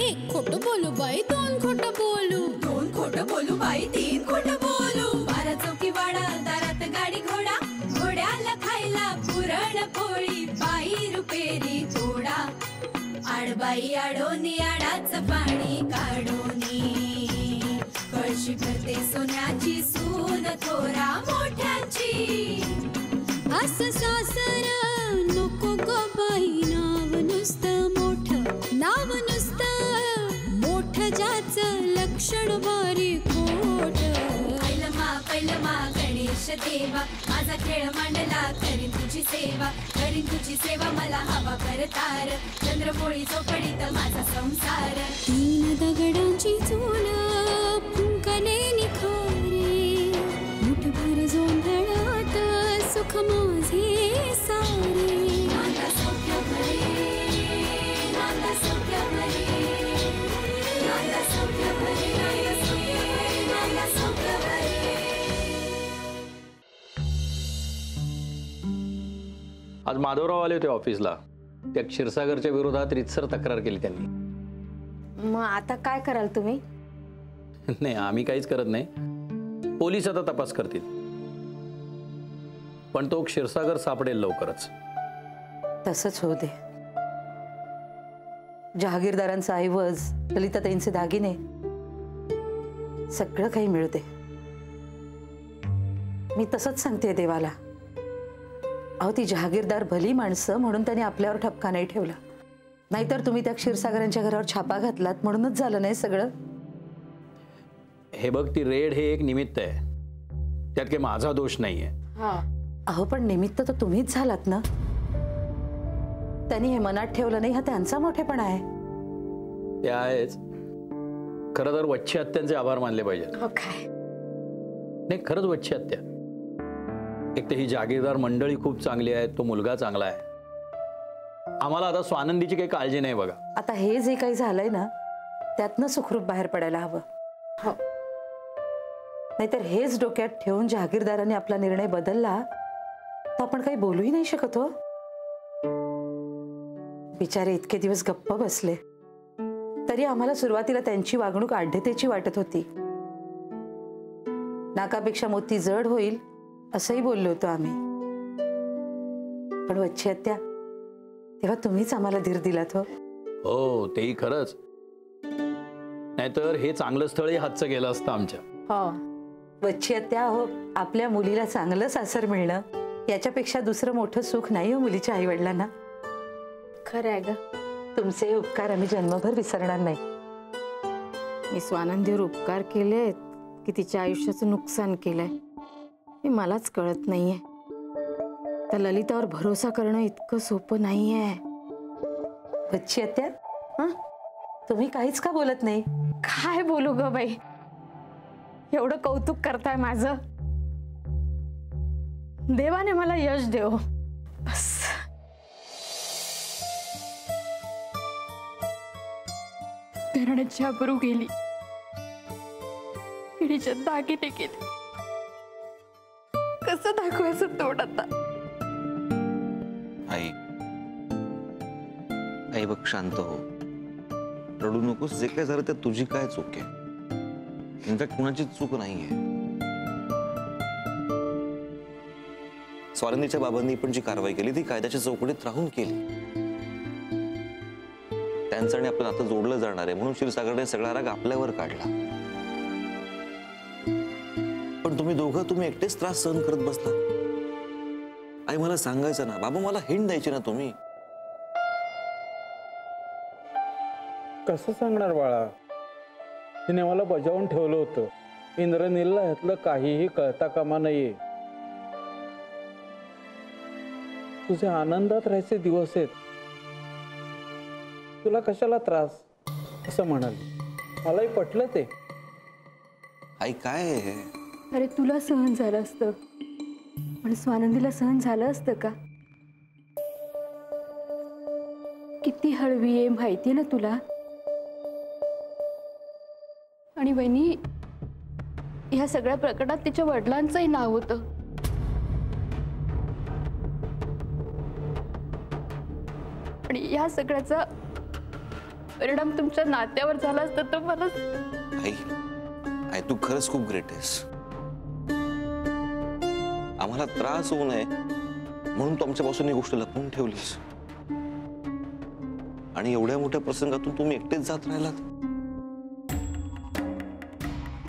एक खोटं बोलू बाई, दोन खोटं बोलू, दोन खोटं बोलू बाई, तीन खोटं बोलू. 12 चौकी वाडा, दारात गाडी घोडा, घोड्याला खायला पुरण पोळी, बाई रुपेरी थोडा. आडबाई आडोनी आडाच पाणी काढोनी, कळशी भरते सोन्याची सून थोरा मोठ्याची. असं सासर नको ग बाई, नाव नुसतं मोठं, नाव नुसतं मोठं, ज्याचं लक्षण बारी खोट. पैलमा गणेश देवा, माझा खेळ मांडला, करीन तुझी सेवा, करीन तुझी सेवा, मला हवा करतार, चंद्रपोळी चौकडीत माझा संसार. 3 दगडांची चूल फुंकले निखारे, मुठभर जोंधळात सुख माझे सारे. नांदा सौख्य भरे, नांदा सौख्य भरे, नांदा सौख्य भरे, नांदा सौख्य भरे. आज माधवराव आले होते ऑफिसला. त्या क्षीरसागरच्या विरोधात रितसर तक्रार केली त्यांनी. मग आता काय कराल तुम्ही? नाही, आम्ही काहीच करत नाही. पोलीस आता तपास करतील, पण तो क्षीरसागर सापडेल लवकरच. तसंच होऊ दे. जहागीरदारांचा ऐवज, ललिताताईंचे दागिने, सगळं काही मिळते. मी तसंच सांगते देवाला. अहो, ती जहागीरदार भली माणसं म्हणून त्यांनी आपल्यावर ठपका नाही ठेवला. नाहीतर तुम्ही त्या क्षीरसागरांच्या घरावर छापा घातलात म्हणूनच झालं नाही सगळं. हे बघ, ती रेड हे एक निमित्त आहे, त्यात काही माझा दोष नाहीये. अहो, पण निमित्त तर तुम्हीच झालात ना. त्यांनी हे मनात ठेवलं नाही, हा त्यांचा मोठेपणा आहे. ते आहेच. खरं तर वच्छी हत्यांचे आभार मानले पाहिजेत. काय नाही, खरंच वच्छी हत्या. एक तर ही जागीरदार मंडळी खूप चांगली आहे, तो मुलगा चांगला आहे. आम्हाला आता स्वानंदीची काही काळजी नाही बघा. आता हे जे काही झालंय ना, त्यातनं सुखरूप बाहेर पडायला हवं. हो, नाहीतर हेच डोक्यात ठेवून जहागीरदारांनी आपला निर्णय बदलला तर आपण काही बोलूही नाही शकत. हो, बिचारे इतके दिवस गप्प बसले, तरी आम्हाला सुरुवातीला त्यांची वागणूक आढ्यतेची वाटत होती. नाकापेक्षा मोती जड होईल असंही बोललो होतो आम्ही. पण वच्छी हत्या, तेव्हा तुम्हीच आम्हाला धीर दिलात. हो, तेही खरंच. नाहीतर हे चांगलं स्थळही हातचं गेलं असतं आमच्या. हो, वच्छी हत्या, हो, आपल्या मुलीला चांगलं सासर मिळणं याच्यापेक्षा दुसरं मोठं सुख नाही हो मुलीच्या आई वडिलांना. खरं आहे ग. तुमचे हे उपकार आम्ही जन्मभर विसरणार नाही. मी स्वानंदीवर उपकार केलेत की तिच्या आयुष्याचं नुकसान केलंय हे मलाच कळत नाहीये. त्या ललितावर भरोसा करणं इतकं सोपं नाहीये. वच्छी हत्या, तुम्ही काहीच का बोलत नाही? काय बोलू ग बाई, एवढं कौतुक करताय माझं. देवाने मला यश देव बस. घराण्याची आबरू गेली, पिढीच्या दागिने गेले, कसं दाखवायचं तोड आता? आई, आई बघ, शांत हो, रडू नकोस. जे काय झालं ते तुझी काय चूक आहे? इनफॅक्ट कुणाची चूक नाहीये. स्वानंदीच्या बाबांनी पण जी कारवाई केली ती कायद्याच्या चौकटीत राहून केली. त्यांचं आणि आपलं नातं जोडलं जाणार आहे म्हणून क्षीरसागरने सगळा राग आपल्यावर काढला. पण तुम्ही एकटेच त्रास सहन करत बसला. आई, मला सांगायचं ना, बाबा मला हिंट द्यायची ना तुम्ही. कसं सांगणार बाळा? तिने मला बजावून ठेवलं होतं. इंद्रनीलला ह्यातलं काहीही कळता कामा नये. तुझे आनंदात राहायचे दिवस आहेत, तुला कशाला त्रास असं म्हणाली. मलाही पटलं ते. आई, काय आहे? अरे, तुला सहन झालं असतं पण स्वानंदीला सहन झालं असतं का? किती हळवी आहे माहितीये ना तुला. आणि वहिनी, ह्या सगळ्या प्रकरणात तिच्या वडिलांचंही नाव होतं. आणि या सगळ्याचा परिणाम तुमच्या नात्यावर झाला असता तर मला आई आई तू खरंच खूप ग्रेट आहेस. आम्हाला त्रास होऊ नये म्हणून तू आमच्यापासून ही गोष्ट लपवून ठेवलीस आणि एवढ्या मोठ्या प्रसंगातून तुम्ही एकटेच जात राहिलात.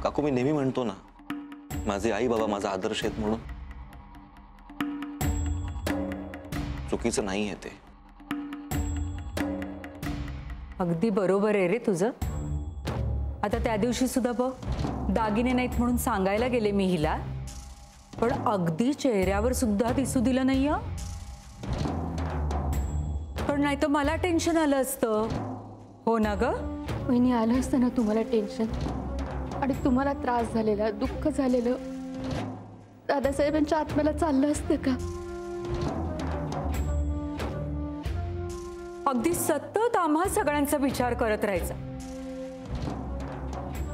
काकू मी नेहमी म्हणतो ना माझे आई बाबा माझा आदर्श आहेत म्हणून. चुकीचं नाहीये ते. अगदी बरोबर आहे रे तुझं. आता त्या दिवशी सुद्धा बघ दागिने नाहीत म्हणून सांगायला गेले मी हिला, पण अगदी चेहऱ्यावर सुद्धा दिसू दिलं नाही. पण नाही तर मला टेन्शन आलं असतं. हो ना ग? वहिनी आलं असतं ना तुम्हाला टेन्शन आणि तुम्हाला त्रास झालेला दुःख झालेलं दादासाहेबांच्या आत्म्याला चाललं असतं का? अगदी सतत आम्हा सगळ्यांचा विचार करत राहायचा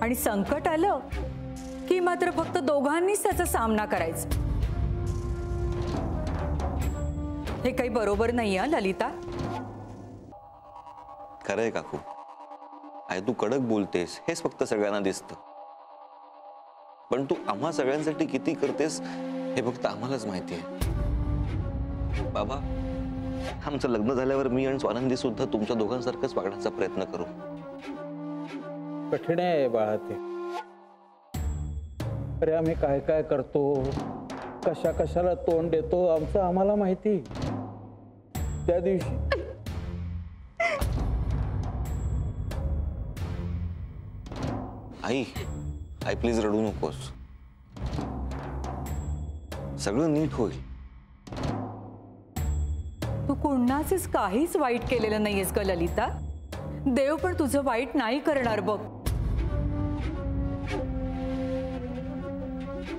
आणि संकट आलं की मात्र फक्त दोघांनीच त्याचा सामना करायचा. हे काही बरोबर नाही आहे ललिता. खरंय काकू. आई तू कडक बोलतेस हेच फक्त सगळ्यांना दिसतं, पण तू आम्हा सगळ्यांसाठी किती करतेस हे फक्त आम्हालाच माहिती आहे. बाबा आमचं लग्न झाल्यावर मी आणि स्वानंदी सुद्धा तुमच्या दोघांसारखंच वागण्याचा प्रयत्न करू. कठीण आहे बाळा ते. अरे आम्ही काय काय करतो, कशा कशाला तोंड देतो आमचं आम्हाला माहिती. त्या दिवशी आई आई प्लीज रडू नकोस. सगळं नीट होईल. तू कोणाचंच काहीच वाईट केलेलं नाहीयेस ग ललिता. देव पण तुझं वाईट नाही करणार बघ.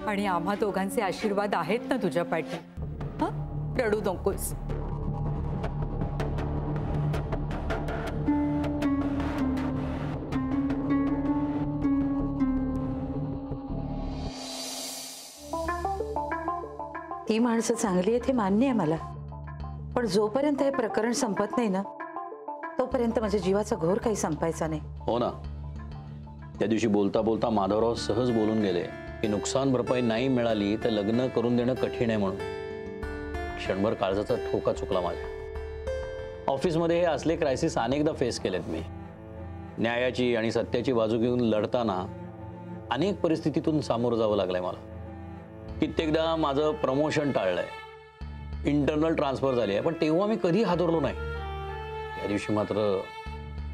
आणि आम्हा दोघांचे आशीर्वाद आहेत ना तुझ्या पाठी. हा रडू नकोस. ती माणसं चांगली आहेत हे मान्य आहे मला, पण जोपर्यंत हे प्रकरण संपत नाही ना तोपर्यंत माझ्या जीवाचा घोर काही संपायचा नाही. हो ना. त्या दिवशी बोलता बोलता माधवराव सहज बोलून गेले की नुकसान भरपाई नाही मिळाली तर लग्न करून देणं कठीण आहे म्हणून. क्षणभर काळजाचा ठोका चुकला माझ्या. ऑफिसमध्ये हे असले क्रायसिस अनेकदा फेस केलेत मी. न्यायाची आणि सत्याची बाजू घेऊन लढताना अनेक परिस्थितीतून सामोरं जावं लागलंय मला. कित्येकदा माझं प्रमोशन टाळलंय, इंटरनल ट्रान्सफर झाली आहे, पण तेव्हा मी कधी हादरलो नाही. त्या दिवशी मात्र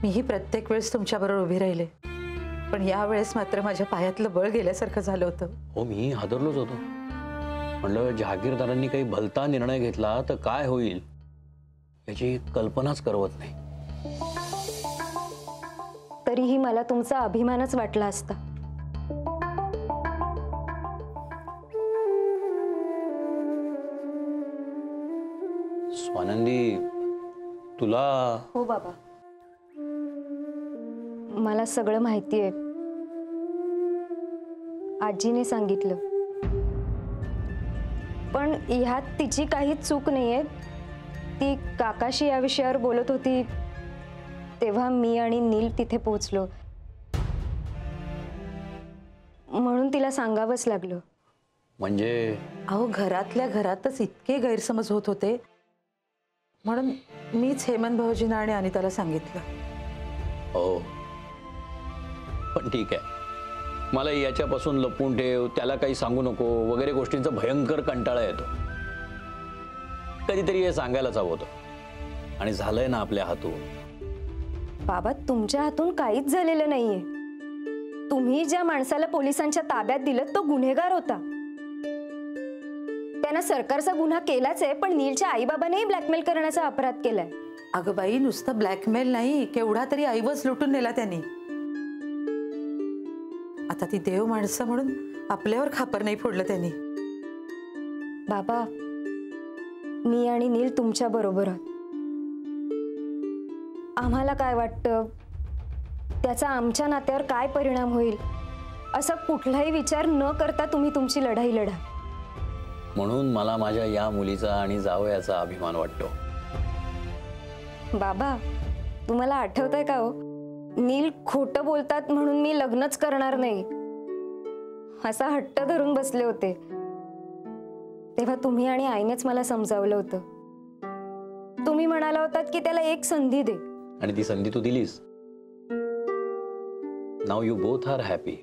मीही प्रत्येक वेळेस तुमच्याबरोबर उभी राहिले, पण यावेळेस मात्र माझ्या पायातलं बळ गेल्यासारखं झालं होतं. हो मी हादरलोच होतो. म्हणलं जहागीरदारांनी काही भलता निर्णय घेतला तर काय होईल याची कल्पनाच करवत नाही. तरीही मला तुमचा अभिमानच वाटला असता. स्वानंदी तुला. हो बाबा, मला सगळं माहिती आहे. आजीने सांगितलं, पण ह्यात तिची काहीच चूक नाहीये. ती काकाशी या विषयावर बोलत होती तेव्हा मी आणि नील तिथे पोहोचलो, म्हणून तिला सांगावंच लागलं. म्हणजे अहो घरातल्या घरातच इतके गैरसमज होत होते म्हणून मीच हेमंत भाऊजींना आणि अनिताला सांगितलं. हो पण ठीक आहे. मला याच्यापासून लपून ठेव, त्याला काही सांगू नको वगैरे गोष्टींचा भयंकर कंटाळा येतो. कधीतरी हे सांगायलाच हवं होतं आणि झालंय ना आपल्या हातून. बाबा तुमच्या हातून काहीच झालेलं नाहीये. तुम्ही ज्या माणसाला पोलिसांच्या ताब्यात दिलं तो गुन्हेगार होता. त्यानं सरकारचा गुन्हा केलाच आहे, पण नीलच्या आईबाबांनीही ब्लॅकमेल करण्याचा अपराध केलाय. अगं बाई नुसतं ब्लॅकमेल नाही, केवढा तरी ऐवज लुटून नेला त्यांनी. आता ती देव माणसं म्हणून आपल्यावर खापर नाही फोडलं त्यांनी. बाबा मी आणि नील तुमच्या बरोबर आहोत. आम्हाला काय वाटतं, त्याचा आमच्या नात्यावर काय परिणाम होईल असा कुठलाही विचार न करता तुम्ही तुमची लढाई लढा. म्हणून मला माझ्या या मुलीचा आणि जावयाचा अभिमान वाटतो. बाबा तुम्हाला आठवतंय का हो, नील खोटं बोलतात म्हणून मी लग्नच करणार नाही असा हट्ट धरून बसले होते. तेव्हा तुम्ही आणि आईनेच मला समजावलं होतं. तुम्ही म्हणाला होतात की त्याला एक संधी दे, आणि ती संधी तू दिलीस. Now you both are happy.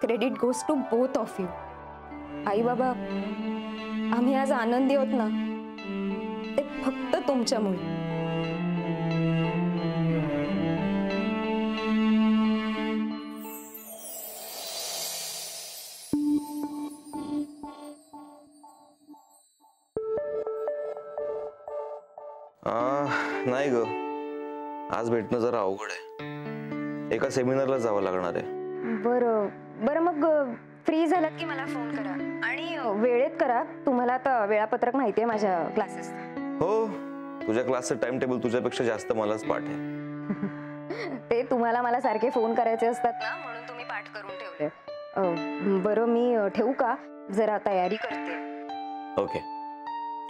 Credit goes to both of you. आई बाबा, आम्ही आज आनंदी आहोत ना, ते फक्त तुमच्यामुळे. नाही ग, आज भेटणं जरा अवघड आहे. एका सेमिनारला जावं लागणार आहे. बरं बरं, मग फ्री झालात की मला फोन करा आणि वेळेत करा. तुम्हाला आता वेळापत्रक माहिती आहे माझ्या क्लासेस. हो, तुझ्या क्लासचं टाइम टेबल तुझ्यापेक्षा जास्त मलाच पाठ आहे. ते तुम्हाला मला सारखे फोन करायचे असतात ना, म्हणून तुम्ही पाठ करून ठेवले. बरं, मी ठेवू का? जरा तयारी करते. Okay,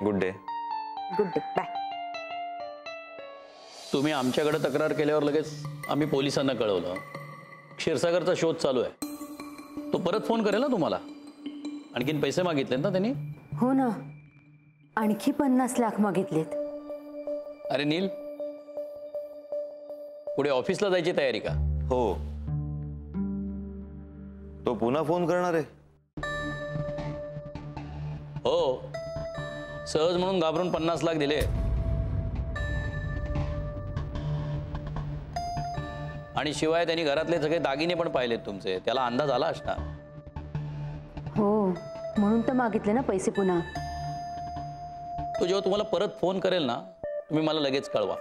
good day. Good day, bye. तुम्ही आमच्याकडे तक्रार केल्यावर लगेच आम्ही पोलिसांना कळवलं. क्षीरसागरचा शोध चालू आहे. तो परत फोन करेल ना तुम्हाला. आणखीन पैसे मागितलेत ना त्यांनी? हो ना, आणखी 50 लाख मागितलेत. अरे नील, पुढे ऑफिसला जायची तयारी का? हो, तो पुन्हा फोन करणार आहे. हो, सहज म्हणून घाबरून 50 लाख दिले. आणि शिवाय त्यांनी घरातले सगळे दागिने पण पाहिलेत तुमचे. त्याला अंदाज आला असणार. हो, म्हणून तर मागितले ना पैसे पुन्हा. तो जेव्हा तुम्हाला परत फोन करेल ना, तुम्ही मला लगेच कळवा.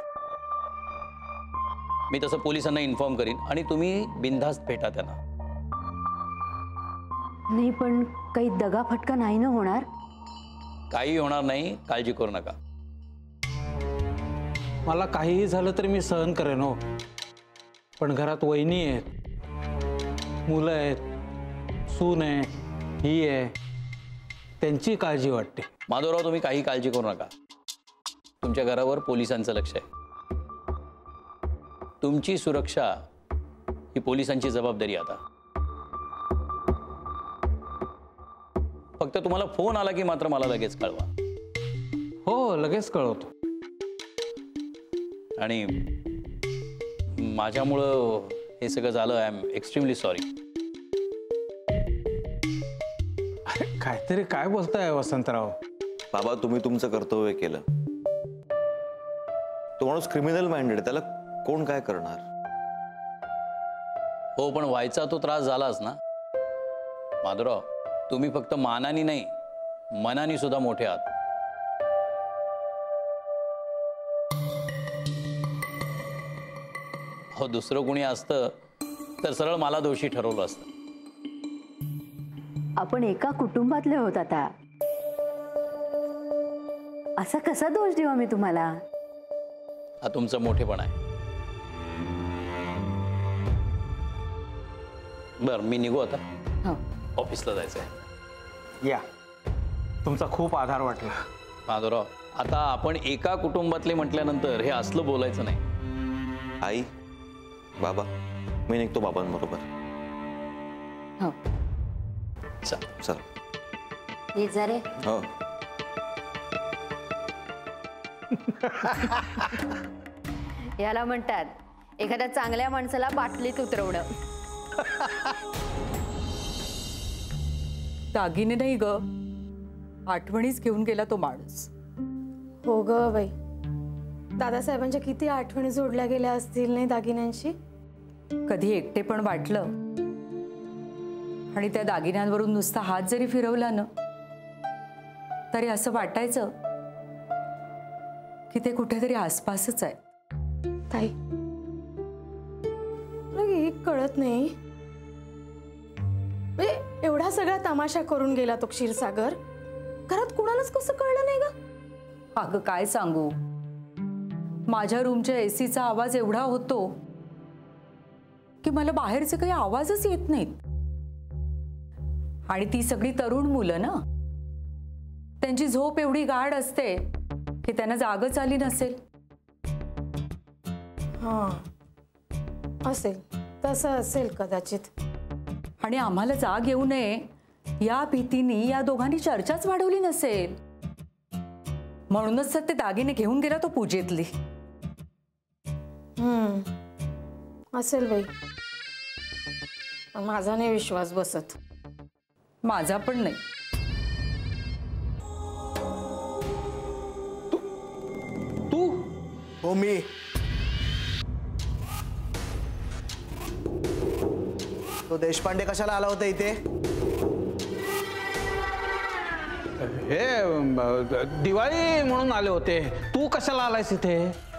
मी तसं पोलिसांना इन्फॉर्म करीन आणि तुम्ही बिनधास्त भेटा त्यांना. नाही, पण काही दगाफटका नाही ना होणार? काही होणार नाही, काळजी करू नका. मला काहीही झालं तरी मी सहन करेन हो, पण घरात वहिनी आहेत, मुलं आहेत, सून आहे, ही आहे, त्यांची काळजी वाटते. माधवराव, तुम्ही काही काळजी करू नका. तुमच्या घरावर पोलिसांचं लक्ष आहे. तुमची सुरक्षा ही पोलिसांची जबाबदारी. आता फक्त तुम्हाला फोन आला की मात्र मला लगेच कळवा. हो, लगेच कळवतो. आणि माझ्यामुळं हे सगळं झालं. I am extremely sorry. काहीतरी काय बोलताय वसंतराव? बाबा, तुम्ही तुमचं कर्तव्य केलं. तो माणूस क्रिमिनल माइंडेड, त्याला कोण काय करणार? हो, पण व्हायचा तो त्रास झालाच ना. माधवराव, तुम्ही फक्त मानानी नाही, मनानी सुद्धा मोठे आहात. हो, दुसरं कोणी असतं तर सरळ मला दोषी ठरवलं असतं. आपण एका कुटुंबातले होत. आता असा कसा दोष देऊ आम्ही तुम्हाला? हा तुमचं मोठेपण आहे. बर, मी निघू आता. हो, ऑफिसला जायचं आहे. या, तुमचा खूप आधार वाटला. माधवराव, आता आपण एका कुटुंबातले म्हटल्यानंतर हे असलं बोलायचं नाही. आई, बाबा, मी निघतो बाबांबरोबर. हो. चल. ये जा रे. हो. याला म्हणतात एखाद्या चांगल्या माणसाला बाटलीत उतरवणं. दागिने नाही ग, आठवणीच घेऊन गेला तो माणूस. हो ग बाई, दादासाहेबांच्या किती आठवणी जोडल्या गेल्या असतील नाही दागिन्यांशी. कधी एकटेपण वाटलं आणि त्या दागिन्यांवरून नुसता हात जरी फिरवला ना, तरी असं वाटायचं की ते कुठेतरी आसपासच आहे. ताई, एक कळत नाही, एवढा सगळा तमाशा करून गेला तो क्षीरसागर, घरात कुणालाच कसं कळलं नाही ग? अगं काय सांगू, माझ्या रूमच्या एसीचा आवाज एवढा होतो की मला बाहेरचे काही आवाजच येत नाहीत. आणि ती सगळी तरुण मुलं ना, त्यांची झोप एवढी गाढ असते की त्यांना जागच आली नसेल. हा, असेल, तसं असेल कदाचित. आणि आम्हाला जाग येऊ नये या भीतीने या दोघांनी चर्चाच वाढवली नसेल. म्हणूनच तर ते दागिने घेऊन गेला तो पूजेतली. असेल बाई, पण माझा नाही विश्वास बसत. माझा पण नाही. तू हो मी. तो देशपांडे कशाला आला होता इथे? हे दिवाळी म्हणून आले होते. तू कशाला आलायस इथे?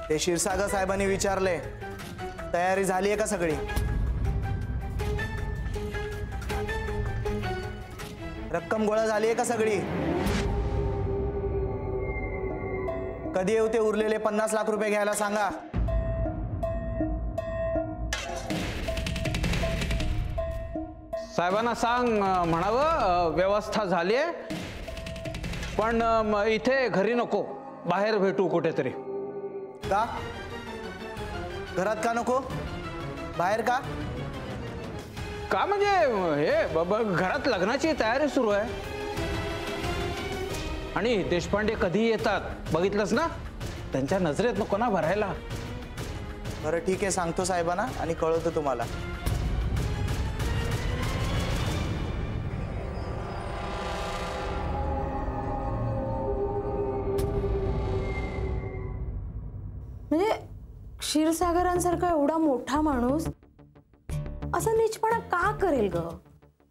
ते क्षीरसागर साहेबांनी विचारले, तयारी झाली आहे का सगळी? रक्कम गोळा झाली आहे का सगळी? कधी येऊ ते उरलेले 50 लाख रुपये घ्यायला सांगा. साहेबांना सांग म्हणावं व्यवस्था झाली आहे, पण इथे घरी नको, बाहेर भेटू कुठेतरी. का? घरात का नको? बाहेर का? का म्हणजे हे घरात लग्नाची तयारी सुरू आहे आणि देशपांडे कधी येतात बघितलंस ना, त्यांच्या नजरेत नको ना भरायला. बरं ठीक आहे, सांगतो साहेबांना आणि कळवतो तुम्हाला. म्हणजे क्षीरसागरांसारखा एवढा मोठा माणूस असा नीचपणा का करेल ग?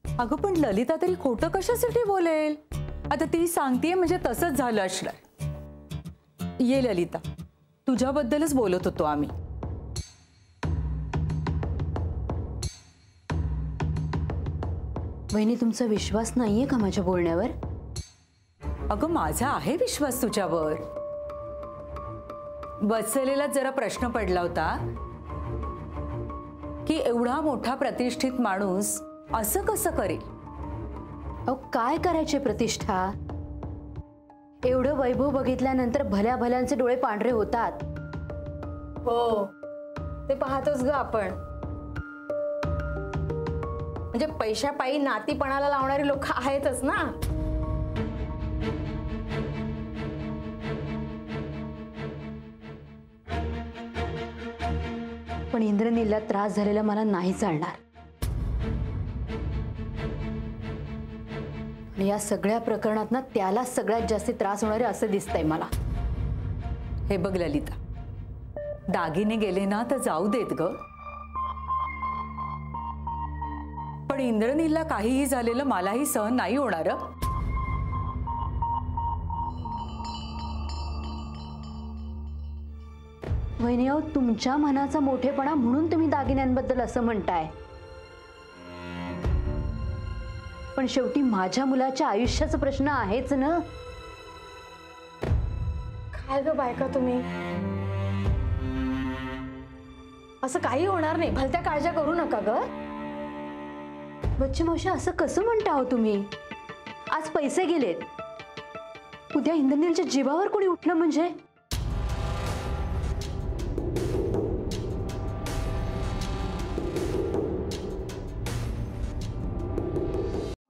अगं पण ललिता तरी खोटं कशासाठी बोलेल? आता ती सांगतीये म्हणजे तसंच झालं असणार. ये ललिता, तुझ्याबद्दलच बोलत होतो आम्ही. वहिनी, तुमचा विश्वास नाहीये का माझ्या बोलण्यावर? अगं माझा आहे विश्वास तुझ्यावर. वत्सलेला जरा प्रश्न पडला होता की एवढा मोठा प्रतिष्ठित माणूस असं कसं करेल. अहो काय करायचे प्रतिष्ठा? एवढं वैभव बघितल्यानंतर भल्या भल्यांचे डोळे पांढरे होतात. हो, ते पाहतोच ग आपण. म्हणजे पैशापायी नातीपणाला लावणारी लोक आहेतच ना. पण इंद्रनीलला त्रास झालेला मला नाही चालणार. आणि या सगळ्या प्रकरणात ना त्याला सगळ्यात जास्त त्रास होणारे असं दिसतंय मला. हे बघ ललिता, दागिने गेले ना तर जाऊ देत ग, पण इंद्रनीलला काहीही झालेलं मलाही सहन नाही होणार. वहिनी, अहो तुमच्या मनाचा मोठेपणा म्हणून तुम्ही दागिन्यांबद्दल असं म्हणताय, पण शेवटी माझ्या मुलाच्या आयुष्याचा प्रश्न आहेच ना. काय ग बायका तुम्ही, असं काही होणार नाही, भलत्या काळज्या करू नका ग. बच्चे मावशी, असं कसं म्हणता हो तुम्ही? आज पैसे गेलेत, उद्या इंद्रनीलच्या जीवावर कोणी उठलं म्हणजे?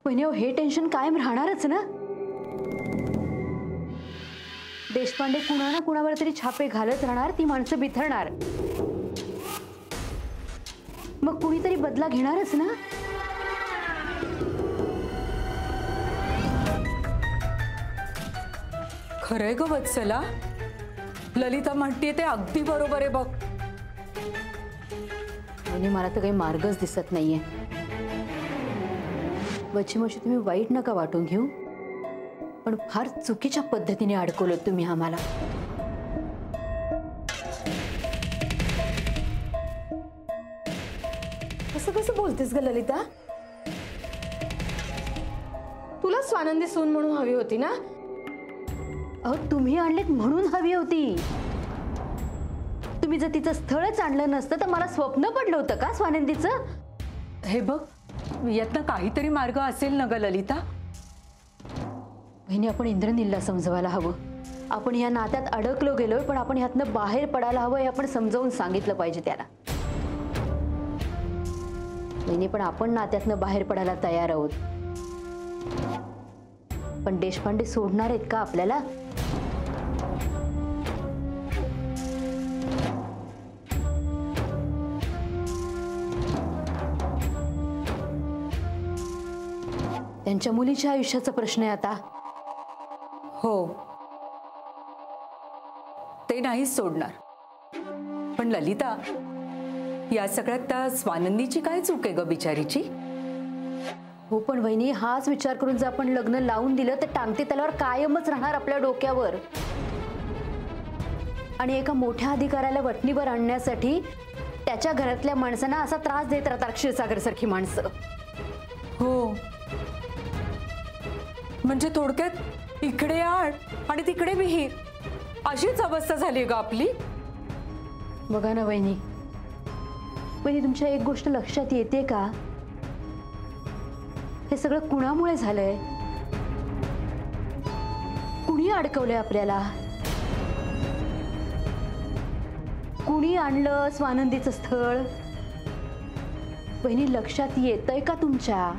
पण हे टेन्शन कायम राहणारच ना. देशपांडे कुणा ना कुणावर तरी छापे घालत राहणार, ती माणसं बिथरणार, मग कुणीतरी बदला घेणारच ना. खरंय ग वत्सला, ललिता म्हणते ते अगदी बरोबर आहे बघ. आणि मला तर काही मार्गच दिसत नाहीये. बच्ची मावशी, तुम्ही वाईट नका वाटून घेऊ, पण फार चुकीच्या पद्धतीने अडकवलं तुम्ही आम्हाला. असं कसं बोलतेस ग ललिता? तुला स्वानंदी सून म्हणून हवी होती ना. अहो तुम्ही आणलेत म्हणून हवी होती. तुम्ही जर तिचं स्थळच आणलं नसतं तर मला स्वप्न पडलं होतं का स्वानंदीचं? हे बघ, यातनं काहीतरी मार्ग असेल ना ग ललिता. बहिणी, आपण इंद्रनीलला समजवायला हवं. आपण या नात्यात अडकलो गेलोय, पण आपण ह्यातनं बाहेर पडायला हवं हे आपण समजावून सांगितलं पाहिजे त्याला. वहिनी, पण आपण नात्यातनं बाहेर पडायला तयार आहोत. पण देशपांडे सोडणार आहेत का आपल्याला? त्यांच्या मुलीच्या आयुष्याचा प्रश्न आहे आता. हो, ते नाहीच सोडणार. पण ललिता, या सगळ्यात त्या स्वानंदीची काय चूक आहे ग बिचारीची? हो, पण वहिनी, हाच विचार करून जर आपण लग्न लावून दिलं तर टांगती तलवार कायमच राहणार आपल्या डोक्यावर. आणि एका मोठ्या अधिकाऱ्याला वटणीवर आणण्यासाठी त्याच्या घरातल्या माणसांना असा त्रास देत राहतात क्षीरसागर सारखी माणसं. हो, म्हणजे थोडक्यात इकडे आड आणि तिकडे विहीर अशीच अवस्था झाली ग आपली. बघा ना वहिनी, वहिनी, तुमच्या एक गोष्ट लक्षात येते का? हे सगळं कुणामुळे झालंय? कुणी अडकवलंय आपल्याला? कुणी आणलं स्वानंदीचं स्थळ? वहिनी, लक्षात येतंय का तुमच्या?